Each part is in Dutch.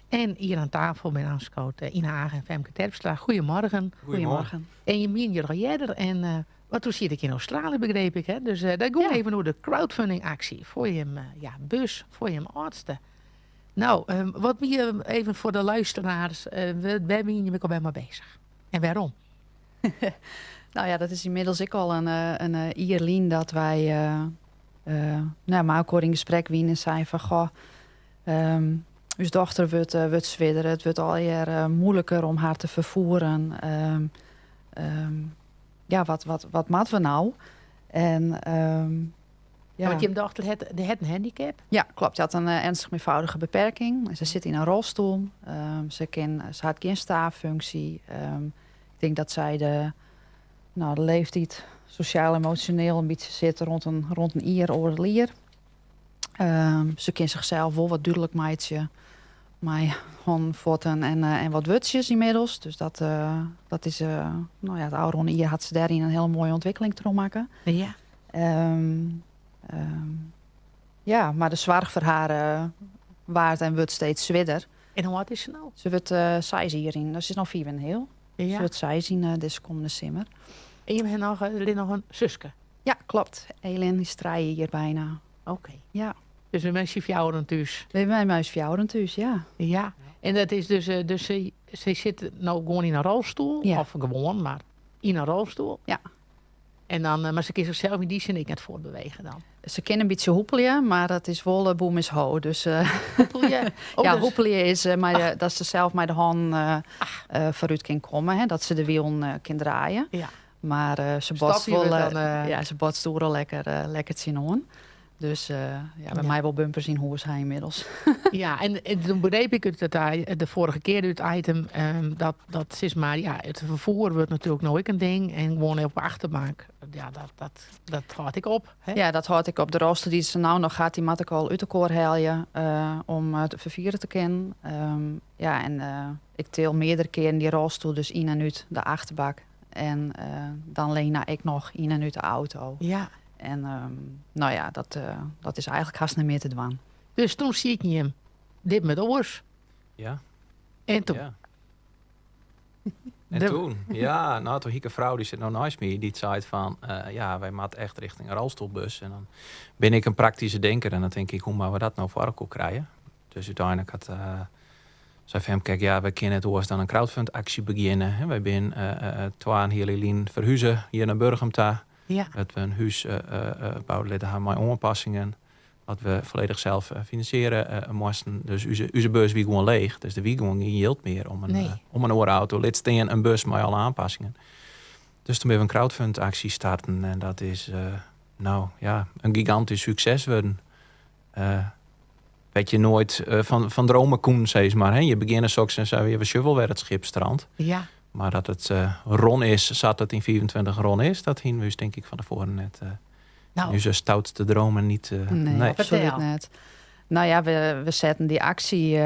En hier aan tafel ben aangeschoten Ina Hagen en Femke Terpstra. Goedemorgen. Goedemorgen. En je meen je al eerder. En wat toen zit ik in Australië, begreep ik. Hè? Dus daar gaan we even door de crowdfunding actie. Voor je bus, voor je oudste. Nou, wat ben je even voor de luisteraars. Waar ben je al bij maar bezig? En waarom? Nou ja, dat is inmiddels ook al een ierlien dat wij maar ook in gesprek wien en zei van goh, uw dochter wordt zwidderen. Het wordt al moeilijker om haar te vervoeren. Wat maten we nou? En Ja, want je dochter had een handicap? Ja, klopt. Ze had een ernstig meervoudige beperking. Ze zit in een rolstoel. Ze had geen staaffunctie. Ik denk dat zij de leeftijd sociaal-emotioneel een beetje zit rond een ier over lier. Ze kent zichzelf wel wat duidelijk meidje. Maar gewoon voeten en wat wutjes inmiddels. Dus dat is... het oude ier had ze daarin een hele mooie ontwikkeling te maken. Ja. Maar de zorg voor haar waard en wordt steeds zwidder. En hoe oud is ze nou? Ze wordt 6 hierin. Dus ze is nog 4 en heel. Ja. Ze wordt 6 in deze komende simmer. En je hebt nog een zuske? Ja, klopt. Elin is 3 hier bijna. Oké. Ja. Dus een meisje fjouwen thuis? We hebben mijn muis fjouwen thuis, ja. Ja. En dat is dus ze zit nou gewoon in een rolstoel? Ja. Of gewoon, maar in een rolstoel? Ja. En dan, maar ze kan zichzelf in die zin niet voortbewegen dan? Ze kan een beetje hoepelen, maar dat is wel boem is ho. Dus, Hoepelen? Ja, hoepelen is dat ze zelf met de hand vooruit kan komen. Hè, dat ze de wiel kan draaien. Ja. Maar ze botst wel, ze botst wel lekker het zien on. Dus bij mij wel bumpers in hoe is hij inmiddels. Ja, en toen begreep ik het dat de vorige keer het item dat is maar het vervoer wordt natuurlijk nooit een ding en gewoon op de achterbank. Ja, dat houdt ik op. Hè? Ja, dat houdt ik op. De rooster die ze nou nog gaat, die moet ik al uit de koor halen om te vervieren te kennen. Ik til meerdere keren die rolstoel dus in en uit de achterbak. En dan leen ik nog in en uit de auto. Ja. En dat is eigenlijk haast niet meer te doen. Dus toen zie je hem dit met oors. Ja. En toen? Ja. En toen? Ja, nou toen ik een vrouw die zit nou naast me, die zei van, wij moeten echt richting een rolstoelbus. En dan ben ik een praktische denker en dan denk ik, hoe moeten we dat nou voor elkaar krijgen? Dus uiteindelijk zei van hem, kijk, we kunnen het oors dan een crowdfundactie beginnen. Hè. Wij zijn twaan hier in verhuizen hier naar Burgum. Ja. Dat we een huis bouwen hebben met aanpassingen. Dat we volledig zelf financieren moesten. Dus onze bus wie gewoon leeg. Dus de wie gewoon niet hield meer om een oorauto. Lid steen een bus met alle aanpassingen. Dus toen hebben we een crowdfundactie starten. En dat is een gigantisch succes worden. Weet je nooit van dromen koen, zeg maar. Hè? Je begint zo en zo weer shovelware het schip strand. Ja. Maar dat het ron is, zat het in 24 ron is. Dat hingen we denk ik van tevoren net. Nu zijn stoutste dromen niet. Nee, absoluut niet. Nou ja, we zetten die actie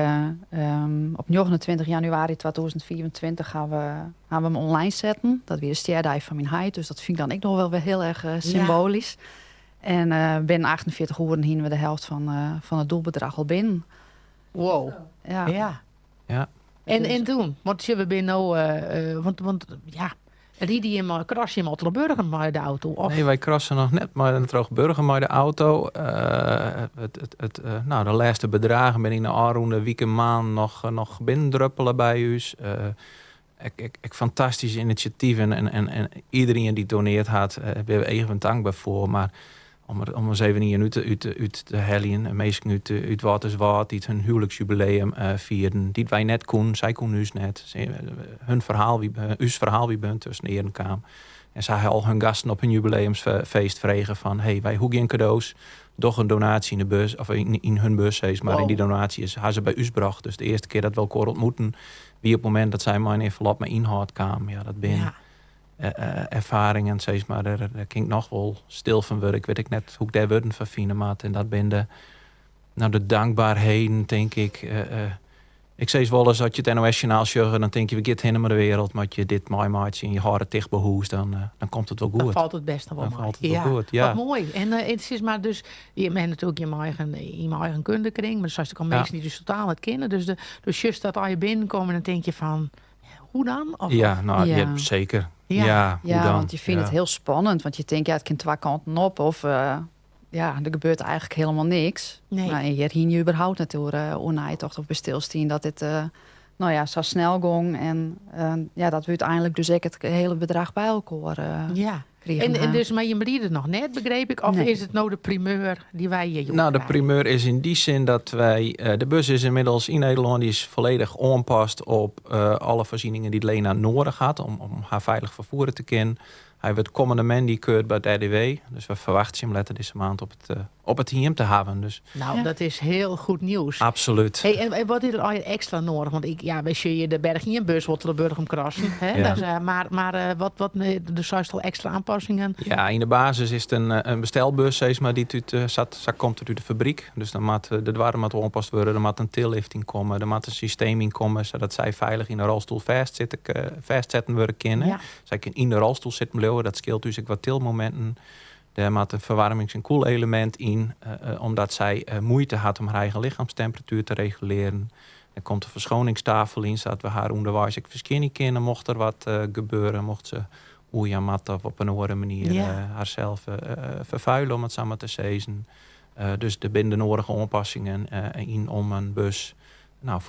op 29 januari 2024 gaan we hem online zetten. Dat weer de sterdaai van mijn heid. Dus dat vind ik dan ik nog wel weer heel erg symbolisch. Ja. En binnen 48 uur hingen we de helft van het doelbedrag al binnen. Wow. Ja. En toen? Want we zijn nou... Ried je hem, kras je hem al burger met de auto? Of? Nee, wij krassen nog net maar een terug burger met de auto. De laatste bedragen ben ik na aanroende weekend maand nog binnendruppelen bij u. Ik fantastische initiatieven en iedereen die doneert had, hebben we even dankbaar voor. Maar om eens even hier uit te hellen, meestal uit Waterswaard, die hun huwelijksjubileum vierden, die wij net kon, zij kon dus net. Hun verhaal, ons verhaal wie bent tussen de heren kwam. En zij al hun gasten op hun jubileumsfeest vregen van, wij hoe geen cadeaus, doch een donatie in de bus, of in hun bus, maar in die donatie is haar ze bij u gebracht. Dus de eerste keer dat we elkaar ontmoeten, wie op het moment dat zij mijn envelop met inhoud kwam, dat ben. Ja. Ervaringen, zeg maar, daar ging ik nog wel stil van worden. Ik weet net hoe ik daar woorden van vinden maat. En dat ben de dankbaarheden, denk ik. Ik zeg wel eens, als je het NOS-journaal zegt, dan denk je, we gaan helemaal de wereld. Maar als je dit mooi maatje en je haren dicht behoest, dan komt het wel goed. Dan valt het best nog wel Dan mee. valt het wel goed, ja. Wat mooi. En het is maar dus, je bent natuurlijk in mijn eigen kundekring, maar zoals ik al meestal niet dus totaal het kennen. Dus just dat als je binnenkomt, dan denk je van, hoe dan? Of, Ja, zeker. Ja, hoe dan? Want je vindt het heel spannend. Want je denkt, het kan twee kanten op. Of er gebeurt eigenlijk helemaal niks. Nee. Maar hier je überhaupt natuurlijk onnaaietocht of bestilsteen. Dat dit zo snel ging. En dat we uiteindelijk dus het hele bedrag bij elkaar kregen. En dus, maar je beliet het nog net, begreep ik? Of is het nou de primeur die wij hier Nou, de primeur is in die zin dat wij... de bus is inmiddels in Nederland, die is volledig aanpast op alle voorzieningen die Lena nodig had om haar veilig vervoeren te kunnen. Hij wordt komende man die keurt bij het RDW. Dus we verwachten hem later deze maand op het team te hebben. Dus. Nou, dat is heel goed nieuws. Absoluut. Hey, en wat is er al extra nodig? Want we zien je de berg in je bus, wat de burger krassen. Hè? Ja. Dus, maar wat dus juist al extra aanpassingen? Ja, in de basis is het een bestelbus, zeg maar, die komt uit de fabriek. Dus dan moet de dwarren moet aanpast worden, er moet een tillifting komen, er moet een systeem in komen, zodat zij veilig in de rolstoel vastzetten worden kunnen. Ja. Zij kunnen in de rolstoel zitten blijven, dat scheelt dus wat tilmomenten. Daar moet een verwarmings- en koelelement in, omdat zij moeite had om haar eigen lichaamstemperatuur te reguleren. Er komt een verschoningstafel in, zodat we haar onderwijs verschijnen kunnen, mocht er wat gebeuren, mocht ze mat of op een andere manier haarzelf vervuilen, om het samen te zeggen. Dus er zijn de nodige aanpassingen in om een bus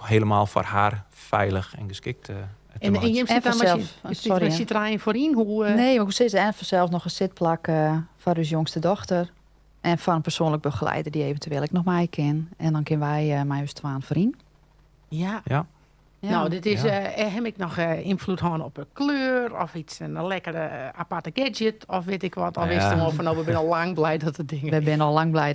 helemaal voor haar veilig en geschikt te En je zit daar maar zit er aan voorin? Nee, maar precies. En vanzelf nog een zitplak voor uw jongste dochter. En van een persoonlijk begeleider die eventueel ik nog mij ken. En dan kunnen wij mij dus twaan vriend. Ja. Ja. Nou, dit is, heb ik nog invloed gehad op een kleur of iets, een lekkere aparte gadget of weet ik wat. Al wisten we van, we zijn al lang blij dat het ding. We zijn al lang blij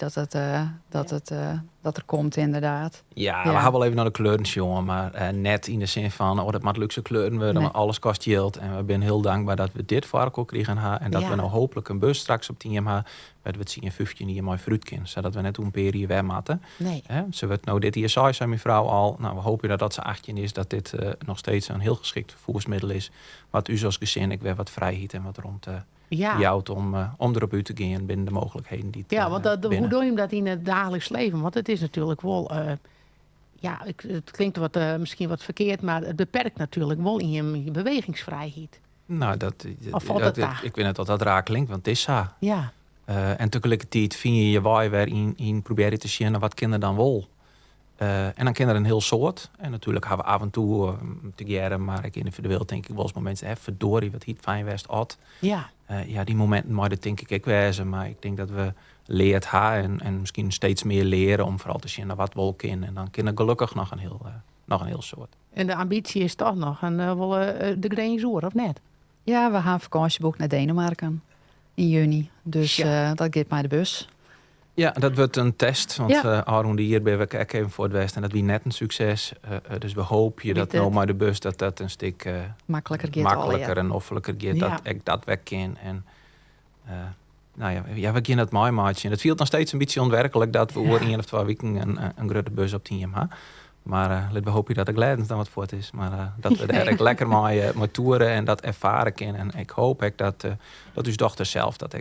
dat er komt, inderdaad. Ja, we hebben wel even naar de kleuren, jongen, maar net in de zin van, dat moet luxe kleuren worden, maar alles kost geld. En we zijn heel dankbaar dat we dit varkel kregen en dat we nou hopelijk een bus straks op 10 jaar met we het zien 15 jaar mooi fruit kind, zodat we net een periode weer matten. Nee. Ze wordt nou dit hier zei mijn vrouw al. Nou, we hopen dat ze 18 is, dat dit nog steeds een heel geschikt vervoersmiddel is. Wat u als gezin ik weer wat vrijheid en wat rond jouwt om erop uit te gaan binnen de mogelijkheden die want hoe doe je dat in het dagelijks leven? Want het is natuurlijk wel, het klinkt misschien wat verkeerd, maar het beperkt natuurlijk wel in je bewegingsvrijheid. Nou, ik vind het dat raar klinkt, want het is zo. Ja. En tegelijkertijd vind je je waai weer in proberen te zien wat kinderen dan wel. En dan kinderen een heel soort. En natuurlijk hebben we af en toe te jaren, maar ik individueel denk ik wel eens momenten, verdorie, wat hiet fijn west at. Ja. Die momenten maar dat denk ik wezen. Maar ik denk dat we leert haar en misschien steeds meer leren om vooral te zien wat wel in. En dan kinderen gelukkig nog een heel soort. En de ambitie is toch nog de Grenzoer, of net? Ja, we gaan vakantieboek naar Denemarken in juni. Dus dat geeft mij de bus. Ja, dat wordt een test. Want Arun hier ben we even voor het West. En dat wie net een succes. Dus we hopen dat nou maar de bus dat een stuk makkelijker en offelijker gaat. Dat ik dat weg kan. En we gaan het mooi maken. En het viel nog steeds een beetje onwerkelijk dat we over 1 of 2 weken een grote bus op 10 hebben. Maar we hopen dat ik leidend dan wat voor het is. Maar dat we er lekker mee toeren en dat ervaren kunnen. En ik hoop dat uw dochter zelf dat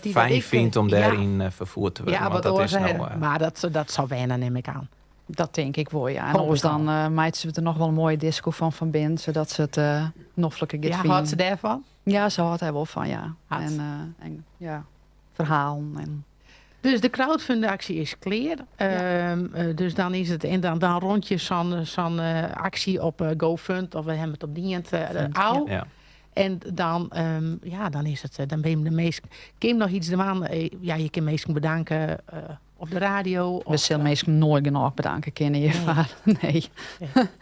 fijn vindt om daarin vervoerd te worden. Ja, want dat is maar dat zal wennen, neem ik aan. Dat denk ik wel, ja. En anders dan maakt ze er nog wel een mooie disco van binnen, zodat ze het nog vlokker gaat vinden. Ja, houdt ze daarvan? Ja, ze houdt er wel van, ja. En verhalen en... Dus de crowdfundactie is clear. Dus dan is het en dan rond je zo'n actie op GoFund of we hebben het op Dient Au. Ja. En dan, dan is het. Dan ben je de meest. Kun je nog iets de man? Je kan meestal bedanken op de radio. We zullen meestal nooit genoeg bedanken kennen je vader. Nee.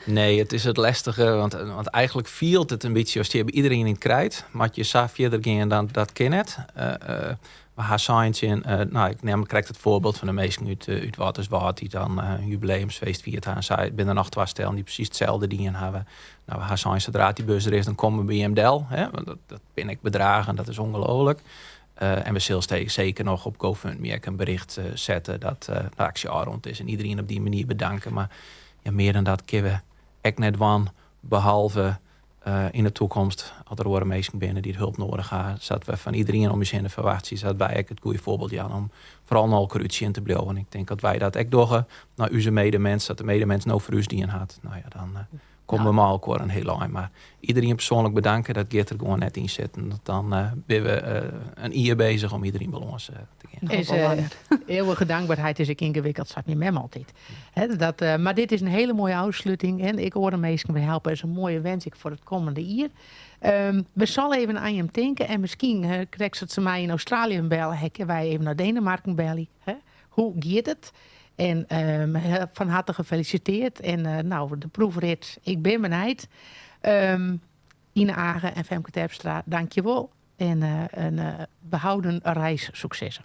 Nee, het is het lastige, want eigenlijk viel het een beetje als je hebt iedereen in het krijt, maar je zou verder gaan dan dat ken het. Haar signs in, ik krijg het voorbeeld van de meesten uit Waterswaard die dan een jubileumsfeest viert aan. Zij binnen nog 2 stellen die precies hetzelfde dingen hebben. Nou, haar signs zodra die bus er is, dan komen we bij hem del. Dat ben ik bedragen, dat is ongelooflijk. En we zullen zeker nog op GoFundMe een bericht zetten dat de actie rond is en iedereen op die manier bedanken. Maar ja, meer dan dat kunnen we echt net wan, behalve in de toekomst, als er worden mensen binnen die het hulp nodig hebben, zodat we van iedereen om je heen verwachten, zodat wij echt het goede voorbeeld zijn om vooral naar corruptie in te blijven. Ik denk dat wij dat echt doen naar onze medemens, dat de medemens nou voor ons dien had. Nou ja, dan komen we maar elkaar een heel lang. Maar iedereen persoonlijk bedanken, dat Geert er gewoon net in zit. En dan ben we een jaar bezig om iedereen bij ons te gaan. Eeuwige dankbaarheid is ik ingewikkeld, zat niet met me altijd. Maar dit is een hele mooie afsluiting. En ik hoor de meesten bij helpen. Dat is een mooie wens ik voor het komende jaar. We zullen even aan je denken. En misschien krijgt ze mij in Australië bellen. Hekken wij even naar Denemarken bellen. Hoe gaat het? En van harte gefeliciteerd. En de proefrit, ik ben benijd. Ine Agen en Femke Terpstra, dank je wel. En we houden een reis successen.